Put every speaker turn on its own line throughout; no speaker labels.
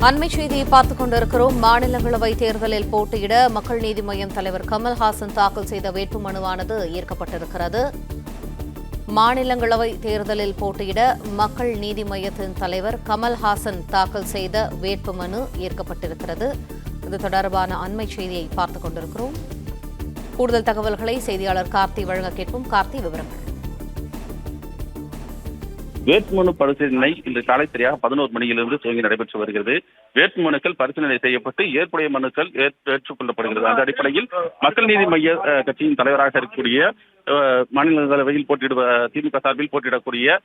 அண்மை செய்தியை பார்த்துக் கொண்டிருக்கிறோம். மாநிலங்களவை தேர்தலில் போட்டியிட மக்கள் நீதி மய்யம் தலைவர் கமல்ஹாசன் தாக்கல் செய்த வேட்புமனுவானது ஏற்கப்பட்டிருக்கிறது. மாநிலங்களவை தேர்தலில் போட்டியிட மக்கள் நீதி மய்யத்தின் தலைவர் கமல்ஹாசன் தாக்கல் செய்த வேட்புமனு ஏற்கப்பட்டிருக்கிறது. இது தொடர்பான அண்மை செய்தியை பார்த்துக் கொண்டிருக்கிறோம். கூடுதல் தகவல்களை செய்தியாளர் கார்த்தி வழங்க கேட்போம். கார்த்தி, விவரங்கள்.
வேட்புமனு பரிசீலனை இன்று காலை சரியாக 11 மணியிலிருந்து துவங்கி நடைபெற்று வருகிறது. வேட்புமனுக்கள் பரிசீலனை செய்யப்பட்டு ஏற்புடைய மனுக்கள் ஏற்றுக்கொள்ளப்படுகிறது. அந்த அடிப்படையில் மக்கள் நீதி மய்ய கட்சியின் தலைவராக இருக்கக்கூடிய மாநிலங்களவையில் திமுக சார்பில் போட்டியிடக்கூடிய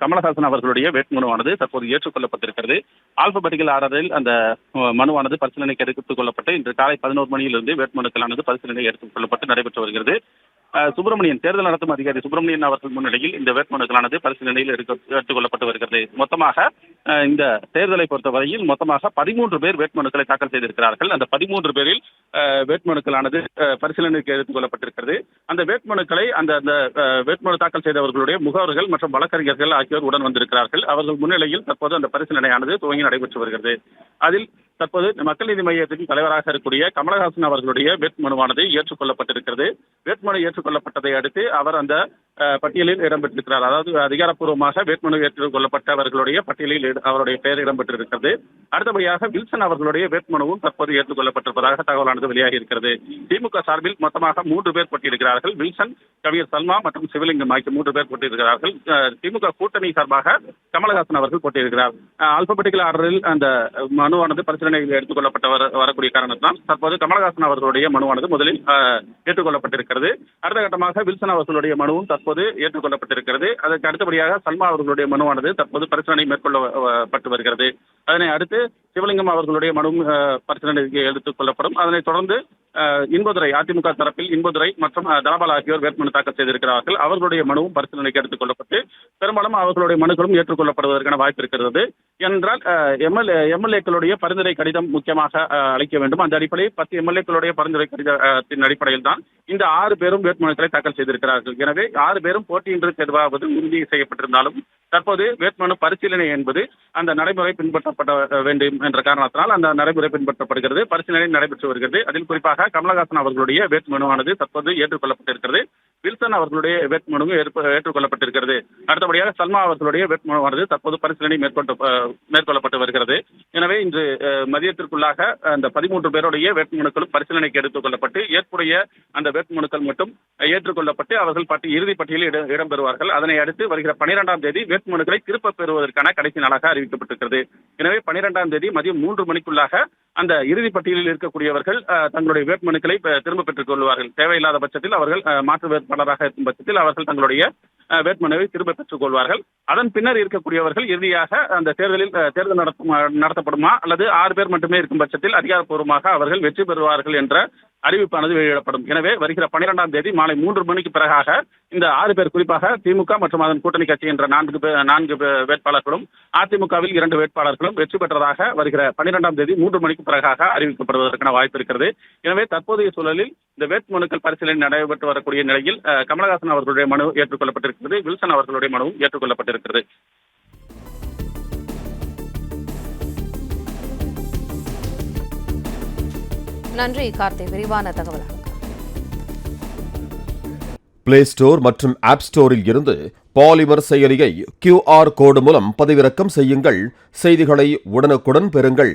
கமலஹாசன் அவர்களுடைய வேட்புமனுவானது தற்போது ஏற்றுக்கொள்ளப்பட்டிருக்கிறது. ஆல்பபெட்டிக்கல் ஆர்டரில் அந்த மனுவானது பரிசீலனைக்கு எடுத்துக் கொள்ளப்பட்டு இன்று காலை 11 மணியிலிருந்து வேட்புமனுக்களானது பரிசீலனை எடுத்துக் கொள்ளப்பட்டு நடைபெற்று வருகிறது. தேர்தல் நடத்தும் அதிகாரி சுப்பிரமணியன் அவர்கள் முன்னிலையில் இந்த வேட்புமனுக்களானது பரிசீலனையில் எடுத்துக் கொள்ளப்பட்டு வருகிறது. மொத்தமாக இந்த தேர்தலை பொறுத்தவரையில் மொத்தமாக 13 பேர் வேட்புமனுக்களை தாக்கல் செய்திருக்கிறார்கள். அந்த 13 பேரில் வேட்புமனுக்களானது பரிசீலனைக்கு எடுத்துக் கொள்ளப்பட்டிருக்கிறது. அந்த வேட்புமனுக்களை அந்த வேட்புமனு தாக்கல் செய்தவர்களுடைய முகவர்கள் மற்றும் வழக்கறிஞர்கள் ஆகியோர் உடன் வந்திருக்கிறார்கள். அவர்கள் முன்னிலையில் தற்போது அந்த பரிசீலனையானது துவங்கி நடைபெற்று வருகிறது. அதில் தற்போது மக்கள் நீதி மய்யத்தின் தலைவராக இருக்கக்கூடிய கமலஹாசன் அவர்களுடைய வேட்புமனுவானது ஏற்றுக்கொள்ளப்பட்டிருக்கிறது. வேட்புமனு ஏற்றுக்கொள்ளப்பட்டதை அடுத்து அவர் அந்த பட்டியலில் இடம்பெற்றிருக்கிறார். அதாவது அதிகாரப்பூர்வமாக வேட்புமனு ஏற்றுக்கொள்ளப்பட்டவர்களுடைய பட்டியலில் அவருடைய பெயர் இடம்பெற்றிருக்கிறது. அடுத்தபடியாக வில்சன் அவர்களுடைய வேட்புமனுவும் தற்போது ஏற்றுக்கொள்ளப்பட்டிருப்பதாக தகவலானது வெளியாகி இருக்கிறது. திமுக சார்பில் மொத்தமாக 3 பேர் போட்டியிடுகிறார்கள். வில்சன், கவிஞர் சல்மா மற்றும் சிவலிங்கம் ஆகிய 3 பேர் போட்டியிடுகிறார்கள். திமுக கூட்டணி சார்பாக கமலஹாசன் அவர்கள் போட்டியிடுகிறார். ஆல்பபெட்டிக்கல் ஆர்டரில் அந்த மனுவானது பரிசீலனையில் எடுத்துக் கொள்ளப்பட்ட வரக்கூடிய காரணத்தால் தற்போது கமலஹாசன் அவர்களுடைய மனுவானது முதலில் ஏற்றுக்கொள்ளப்பட்டிருக்கிறது. அடுத்த கட்டமாக வில்சன் அவர்களுடைய மனுவும் தற்போது ஏற்றுக்கொள்ளப்பட்டிருக்கிறது. அதற்கு அடுத்தபடியாக சல்மா அவர்களுடைய மனுவானது தற்போது பரிசீலனை மேற்கொள்ளப்பட்டு வருகிறது. அதனை அடுத்து சிவலிங்கம் அவர்களுடைய மனுவும் பரிசீலனைக்கு எடுத்துக் கொள்ளப்படும். அதனைத் தொடர்ந்து இன்பதுரை, அதிமுக தரப்பில் இன்பதுரை மற்றும் தனபால் ஆகியோர் வேட்புமனு தாக்கல் செய்திருக்கிறார்கள். அவர்களுடைய மனுவும் பரிசீலனைக்கு எடுத்துக் கொள்ளப்பட்டு பெரும்பாலும் அவர்களுடைய மனுக்களும் ஏற்றுக்கொள்ளப்படுவதற்கான வாய்ப்பு இருக்கிறது. என்றால் எம்எல்ஏக்களுடைய பரிந்துரை கடிதம் முக்கியமாக அளிக்க வேண்டும். அந்த அடிப்படையில் 10 எம்எல்ஏக்களுடைய பரிந்துரை கடிதத்தின் அடிப்படையில் தான் இந்த 6 பேரும் வேட்புமனுக்களை தாக்கல் செய்திருக்கிறார்கள். எனவே 6 பேரும் போட்டியின்றி தேர்வாவது உறுதி செய்யப்பட்டிருந்தாலும் தற்போது வேட்புமனு பரிசீலனை என்பது அந்த நடைமுறை பின்பற்றப்பட வேண்டும் என்ற காரணத்தினால் அந்த நடைமுறை பின்பற்றப்படுகிறது. பரிசீலனை நடைபெற்று வருகிறது. அதில் குறிப்பாக கமலஹாசன் அவர்களுடைய வேட்புமனுவானது தற்போது ஏற்றுக்கொள்ளப்பட்டிருக்கிறது. வில்சன் அவர்களுடைய வேட்புமனுவும் ஏற்றுக்கொள்ளப்பட்டிருக்கிறது. அடுத்தபடியாக சல்மா அவர்களுடைய வேட்புமனுவானது தற்போது பரிசீலனை மேற்கொள்ளப்பட்டு வருகிறது. எனவே இன்று மதியத்திற்குள்ளாக அந்த 13 பேருடைய வேட்புமனுக்களும் பரிசீலனைக்கு எடுத்துக் கொள்ளப்பட்டு ஏற்புடைய அந்த வேட்புமனுக்கள் மட்டும் ஏற்றுக்கொள்ளப்பட்டு அவர்கள் இறுதி பட்டியலில் இடம்பெறுவார்கள். அதனை அடுத்து வருகிற 12ஆம் தேதி வேட்புமனுக்களை திருப்பப் பெறுவதற்கான கடைசி நாளாக அறிவிக்கப்பட்டிருக்கிறது. எனவே 12ஆம் தேதி மதியம் 3 மணிக்குள்ளாக அந்த இறுதி பட்டியலில் இருக்கக்கூடியவர்கள் தங்களுடைய வேட்புமனுக்களை திரும்ப பெற்றுக் கொள்வார்கள். தேவையில்லாத பட்சத்தில் அவர்கள் மாற்று வேட்பாளராக இருக்கும் பட்சத்தில் அவர்கள் தங்களுடைய வேட்புமனுவை திரும்ப பெற்றுக் கொள்வார்கள். அதன் பின்னர் இருக்கக்கூடியவர்கள் இறுதியாக அந்த தேர்தல் நடத்தப்படுமா அல்லது 6 பேர் மட்டுமே இருக்கும் பட்சத்தில் அதிகாரப்பூர்வமாக அவர்கள் வெற்றி பெறுவார்கள் என்ற அறிவிப்பானது வெளியிடப்படும். எனவே வருகிற 12ஆம் தேதி மாலை 3 மணிக்கு பிறகாக இந்த 6 பேர், குறிப்பாக திமுக மற்றும் அதன் கூட்டணி கட்சி என்ற 4 வேட்பாளர்களும் அதிமுகவில் 2 வேட்பாளர்களும் வெற்றி பெற்றதாக வருகிற 12ஆம் தேதி 3 மணிக்கு பிறகாக அறிவிக்கப்படுவதற்கான வாய்ப்பு இருக்கிறது. எனவே தற்போதைய சூழலில் இந்த வேட்புமனுக்கள் பரிசீலனை நடைபெற்று வரக்கூடிய நிலையில் கமலஹாசன் அவர்களுடைய மனு ஏற்றுக்கொள்ளப்பட்டிருக்கிறது. வில்சன் அவர்களுடைய மனுவும் ஏற்றுக்கொள்ளப்பட்டிருக்கிறது.
நன்றி கார்த்தி, விரிவான தகவல்.
பிளே ஸ்டோர் மற்றும் ஆப் ஸ்டோரில் இருந்து பாலிமர் செயலியை QR கோடு மூலம் பதிவிறக்கம் செய்யுங்கள். செய்திகளை உடனுக்குடன் பெறுங்கள்.